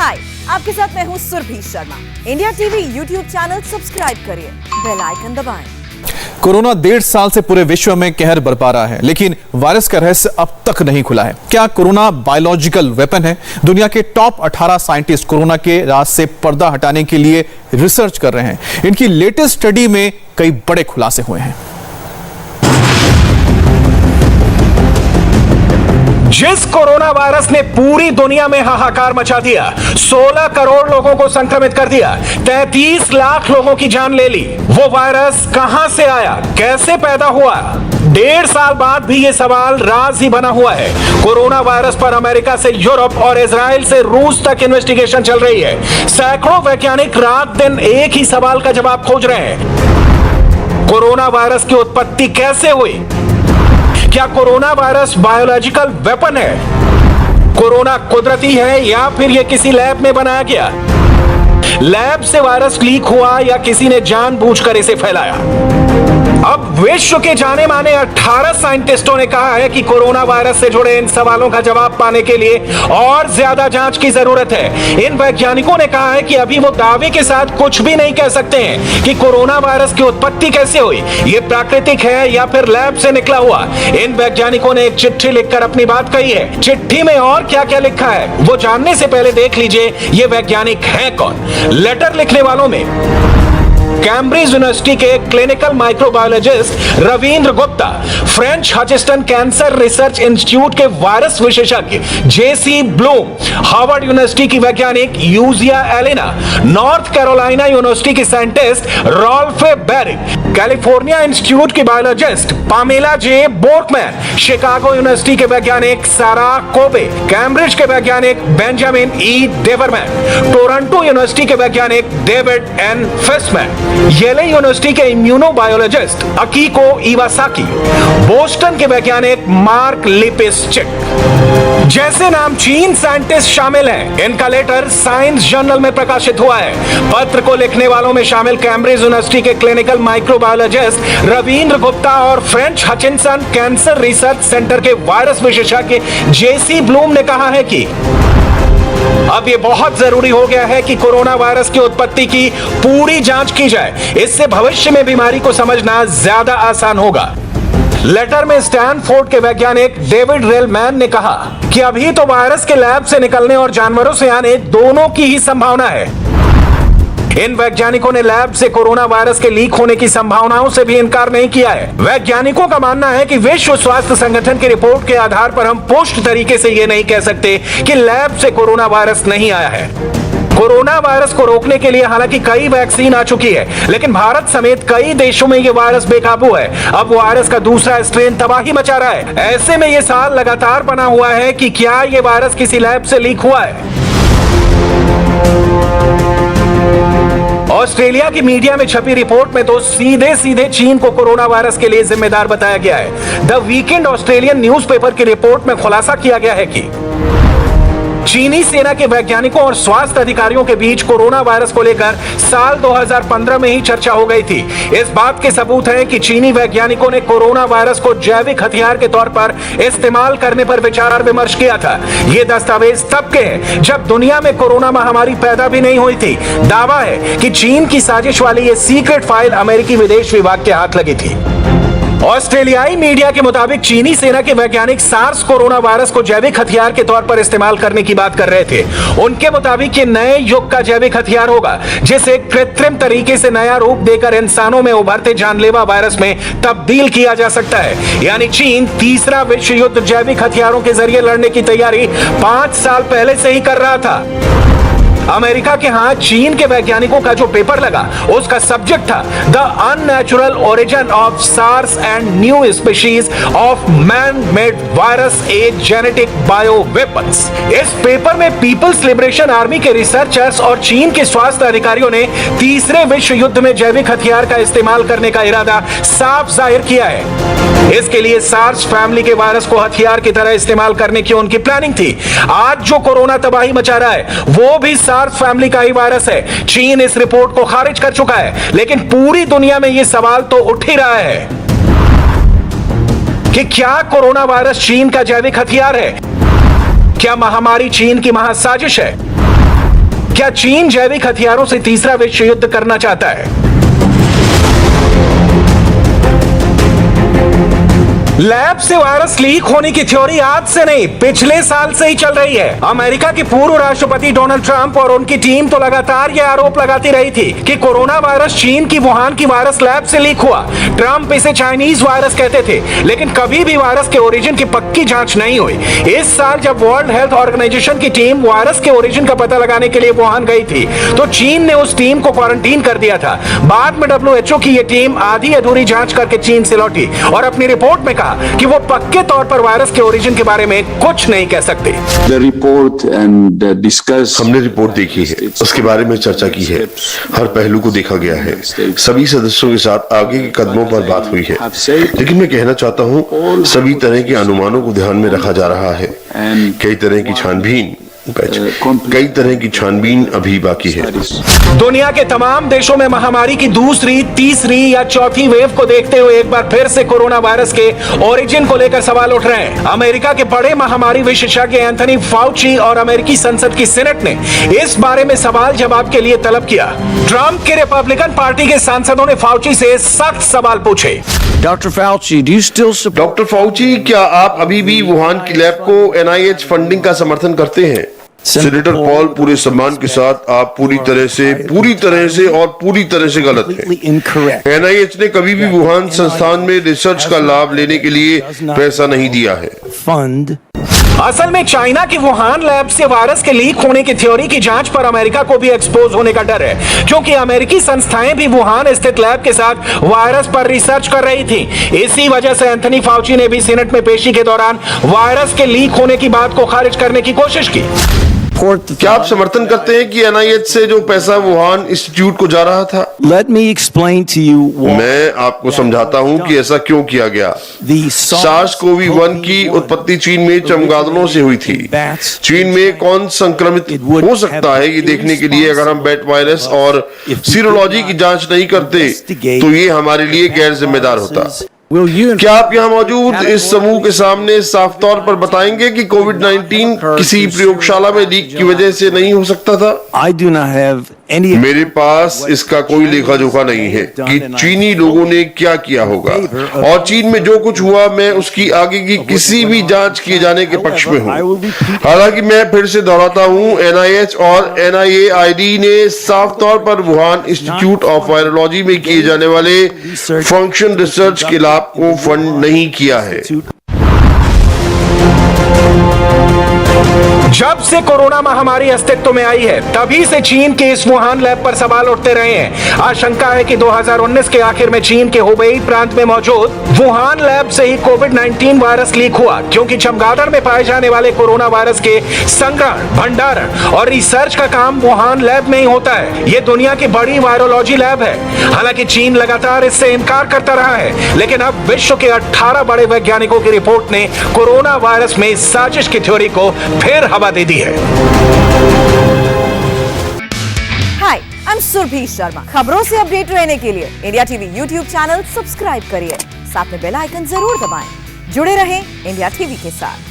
हाय, आपके साथ मैं हूँ Surbhi Sharma. India TV YouTube channel subscribe करिए, बेल आइकन दबाएं। कोरोना 1.5 साल से पूरे विश्व में कहर बरपा रहा है, लेकिन वायरस का रहस्य अब तक नहीं खुला है। क्या कोरोना बायोलॉजिकल वेपन है? दुनिया के टॉप 18 साइंटिस्ट कोरोना के राज से पर्दा हटाने के लिए रिसर्च कर रहे हैं। इनकी लेटेस्ट स्टडी में कई बड़े खुलासे हुए हैं। जिस कोरोना वायरस ने पूरी दुनिया में हाहाकार मचा दिया, 16 करोड़ लोगों को संक्रमित कर दिया, 33 लाख लोगों की जान ले ली, वो वायरस कहां से आया, कैसे पैदा हुआ? 1.5 साल बाद भी ये सवाल राज ही बना हुआ है। कोरोना वायरस पर अमेरिका से यूरोप और इजराइल से रूस तक इन्वेस्टिगेशन चल रही है। सैकड़ों वैज्ञानिक रात दिन एक ही सवाल का जवाब खोज रहे हैं। कोरोना वायरस की उत्पत्ति कैसे हुई? क्या कोरोना वायरस बायोलॉजिकल वेपन है? कोरोना कुदरती है या फिर यह किसी लैब में बनाया गया? लैब से वायरस लीक हुआ या किसी ने जानबूझकर इसे फैलाया? अब विश्व के जाने माने 18 साइंटिस्टों ने कहा है कि कोरोना वायरस से जुड़े इन सवालों का जवाब पाने के लिए और ज्यादा जांच की जरूरत है। इन वैज्ञानिकों ने कहा है कि अभी वो दावे के साथ कुछ भी नहीं कह सकते हैं कि कोरोना वायरस की उत्पत्ति कैसे हुई, ये प्राकृतिक है या फिर लैब से निकला हुआ। इन वैज्ञानिकों ने एक चिट्ठी लिखकर अपनी बात कही है। चिट्ठी में और क्या क्या लिखा है वो जानने से पहले देख लीजिए ये वैज्ञानिक हैं कौन। लेटर लिखने वालों में कैम्ब्रिज यूनिवर्सिटी के clinical microbiologist Ravindra Gupta, French Hutchinson cancer research institute के वायरस विशेषज्ञ जेसी ब्लूम, हार्वर्ड यूनिवर्सिटी की वैज्ञानिक Yujia Alina, North Carolina university की scientist Ralph Baric, California institute की biologist Pamela J Bjorkman, Chicago university के वैज्ञानिक सारा कोबे, कैम्ब्रिज के वैज्ञानिक Benjamin E Deverman, Toronto university के वैज्ञानिक डेविड एन फेस्टमैन, येले यूनिवर्सिटी के इम्यूनोबायोलॉजिस्ट अकीको इवासाकी, बोस्टन के वैज्ञानिक मार्क लिपिस्चिक जैसे नाम चीन साइंटिस्ट शामिल हैं। इनका लेटर साइंस जर्नल में प्रकाशित हुआ है। पत्र को लिखने वालों में शामिल कैम्ब्रिज यूनिवर्सिटी के क्लिनिकल माइक्रोबायोलॉजिस्ट रविंद्र गुप्ता और French Hutchinson cancer research centre के वायरस विशेषज्ञ जेसी ब्लूम ने कहा है कि अब ये बहुत जरूरी हो गया है कि कोरोना वायरस की उत्पत्ति की पूरी जांच की जाए। इससे भविष्य में बीमारी को समझना ज्यादा आसान होगा। लेटर में स्टैनफोर्ड के वैज्ञानिक डेविड रेलमैन ने कहा कि अभी तो वायरस के लैब से निकलने और जानवरों से आने दोनों की ही संभावना है। इन वैज्ञानिकों ने लैब से कोरोना वायरस के लीक होने की संभावनाओं से भी इनकार नहीं किया है। वैज्ञानिकों का मानना है कि विश्व स्वास्थ्य संगठन की रिपोर्ट के आधार पर हम पुष्ट तरीके से यह नहीं कह सकते कि लैब से कोरोना वायरस नहीं आया है। कोरोना वायरस को रोकने के लिए हालांकि कई वैक्सीन आ चुकी है, लेकिन भारत समेत कई देशों में यह वायरस बेकाबू है। अब वायरस का दूसरा स्ट्रेन तबाही मचा रहा है। ऐसे में यह सवाल लगातार बना हुआ है कि क्या यह वायरस किसी लैब से लीक हुआ है। ऑस्ट्रेलिया की मीडिया में छपी रिपोर्ट में तो सीधे चीन को कोरोना वायरस के लिए जिम्मेदार बताया गया है। द वीकेंड ऑस्ट्रेलियन न्यूज़पेपर की रिपोर्ट में खुलासा किया गया है कि चीनी सेना के वैज्ञानिकों और स्वास्थ्य अधिकारियों के बीच कोरोना वायरस को लेकर साल 2015 में ही चर्चा हो गई थी। इस बात के सबूत हैं कि चीनी वैज्ञानिकों ने कोरोना वायरस को जैविक हथियार के तौर पर इस्तेमाल करने पर विचार विमर्श किया था। ये दस्तावेज तब के हैं जब दुनिया में कोरोना महामारी पैदा भी नहीं हुई थी। दावा है कि चीन की साजिश वाली ये सीक्रेट फाइल अमेरिकी विदेश विभाग के हाथ लगी थी। ऑस्ट्रेलियाई मीडिया के मुताबिक चीनी सेना के वैज्ञानिक सार्स कोरोना वायरस को जैविक हथियार के तौर पर इस्तेमाल करने की बात कर रहे थे। उनके मुताबिक ये नए युग का जैविक हथियार होगा, जिसे कृत्रिम तरीके से नया रूप देकर इंसानों में उभरते जानलेवा वायरस में तब्दील किया जा सकता है। यानी चीन तीसरा विश्व युद्ध जैविक हथियारों के जरिए लड़ने की तैयारी 5 साल पहले से ही कर रहा था। अमेरिका के हाथ चीन के वैज्ञानिकों का जो पेपर लगा उसका सब्जेक्ट था the unnatural origin of SARS and new species of man made virus a genetic bio weapons. इस पेपर में पीपल्स लिबरेशन आर्मी के रिसर्चर्स और चीन के स्वास्थ्य अधिकारियों ने तीसरे विश्व युद्ध में जैविक हथियार का इस्तेमाल करने का इरादा साफ जाहिर किया है। इसके लिए सार्स फैमिली के वायरस को हथियार की तरह इस्तेमाल करने की उनकी प्लानिंग थी। आज जो कोरोना तबाही मचा रहा है वो भी सार्स फैमिली का ही वायरस है। चीन इस रिपोर्ट को खारिज कर चुका है, लेकिन पूरी दुनिया में यह सवाल तो उठ ही रहा है कि क्या कोरोना वायरस चीन का जैविक हथियार है? क्या महामारी चीन की महासाजिश है? क्या चीन जैविक हथियारों से तीसरा विश्व युद्ध करना चाहता है? लैब से वायरस लीक होने की थ्योरी आज से नहीं, पिछले साल से ही चल रही है। अमेरिका के पूर्व राष्ट्रपति डोनाल्ड ट्रंप और उनकी टीम तो लगातार यह आरोप लगाती रही थी कि कोरोना वायरस चीन की वुहान की वायरस लैब से लीक हुआ। ट्रंप इसे चाइनीज वायरस कहते थे, लेकिन कभी भी वायरस के ओरिजिन की पक्की जांच नहीं हुई। इस साल जब वर्ल्ड हेल्थ ऑर्गेनाइजेशन की टीम वायरस के ओरिजिन का पता लगाने के लिए वुहान गई थी, तो चीन ने उस टीम को क्वारंटीन कर दिया था। बाद में WHO की यह टीम आधी अधूरी जांच करके चीन से लौटी और अपनी रिपोर्ट में कहा कि वो पक्के तौर पर वायरस के ओरिजिन के बारे में कुछ नहीं कह सकते। हमने रिपोर्ट देखी है, उसके बारे में चर्चा की है, हर पहलू को देखा गया है, सभी सदस्यों के साथ आगे के कदमों पर बात हुई है। लेकिन मैं कहना चाहता हूँ, सभी तरह के अनुमानों को ध्यान में रखा जा रहा है। कई तरह की छानबीन अभी बाकी है। दुनिया के तमाम देशों में महामारी की दूसरी, तीसरी या चौथी वेव को देखते हुए एक बार फिर से कोरोना वायरस के ओरिजिन को लेकर सवाल उठ रहे हैं। अमेरिका के बड़े महामारी विशेषज्ञ एंथनी फाउची और अमेरिकी संसद की सीनेट ने इस बारे में सवाल जवाब के लिए तलब किया। ट्रंप के रिपब्लिकन पार्टी के सांसदों ने फाउची से सख्त सवाल पूछे। डॉक्टर फाउची, क्या आप अभी भी वुहान की लैब को NIH फंडिंग का समर्थन करते हैं? सेनेटर पॉल, पूरे सम्मान के साथ, आप पूरी तरह से गलत हैं। NIH ने कभी भी वुहान संस्थान में रिसर्च का लाभ लेने के लिए पैसा नहीं दिया है। असल में चाइना की वुहान लैब से वायरस के लीक होने की थ्योरी की जांच पर अमेरिका को भी एक्सपोज होने का डर है, क्योंकि अमेरिकी संस्थाएं भी वुहान स्थित लैब के साथ वायरस पर रिसर्च कर रही थी। इसी वजह से एंथनी फाउची ने भी सीनेट में पेशी के दौरान वायरस के लीक होने की बात को खारिज करने की कोशिश की। क्या आप समर्थन करते हैं कि NIH से जो पैसा वुहान इंस्टीट्यूट को जा रहा था? मैं आपको समझाता हूं कि ऐसा क्यों किया गया। SARS-CoV-1 की उत्पत्ति चीन में चमगादड़ों से हुई थी। चीन में कौन संक्रमित हो सकता है ये देखने के लिए अगर हम बैट वायरस और सीरोलॉजी की जांच नहीं करते, तो ये हमारे लिए गैर जिम्मेदार होता। क्या आप यहाँ मौजूद इस समूह के सामने साफ तौर पर बताएंगे कि कोविड-19 किसी प्रयोगशाला में लीक की वजह से नहीं हो सकता था? मेरे पास इसका कोई लेखा जोखा नहीं है कि चीनी लोगों ने क्या किया होगा, और चीन में जो कुछ हुआ, मैं उसकी आगे की किसी भी जांच किए जाने के पक्ष में हूँ। हालांकि मैं फिर से दोहराता हूँ, NIH और NIAID ने साफ तौर पर वुहान इंस्टीट्यूट ऑफ वायरोलॉजी में किए जाने वाले फंक्शन रिसर्च के लाभ को फंड नहीं किया है। जब से कोरोना महामारी अस्तित्व में आई है, तभी से चीन के इस वुहान लैब पर सवाल उठते रहे हैं। आशंका है कि 2019 के आखिर में चीन के हुबेई प्रांत में मौजूद वुहान लैब से ही कोविड-19 वायरस लीक हुआ, क्योंकि चमगादड़ में पाए जाने वाले कोरोना वायरस के संग्रहण, भंडारण और रिसर्च का काम वुहान लैब में ही होता है। ये दुनिया की बड़ी वायरोलॉजी लैब है। हालांकि चीन लगातार इससे इनकार करता रहा है, लेकिन अब विश्व के 18 बड़े वैज्ञानिकों की रिपोर्ट ने कोरोना वायरस में साजिश की थ्योरी को फिर हवा दे दी है। हाय, आई एम सुरभि शर्मा। खबरों से अपडेट रहने के लिए India TV YouTube channel subscribe करिए, साथ में बेल आइकन जरूर दबाएं। जुड़े रहें इंडिया टीवी के साथ।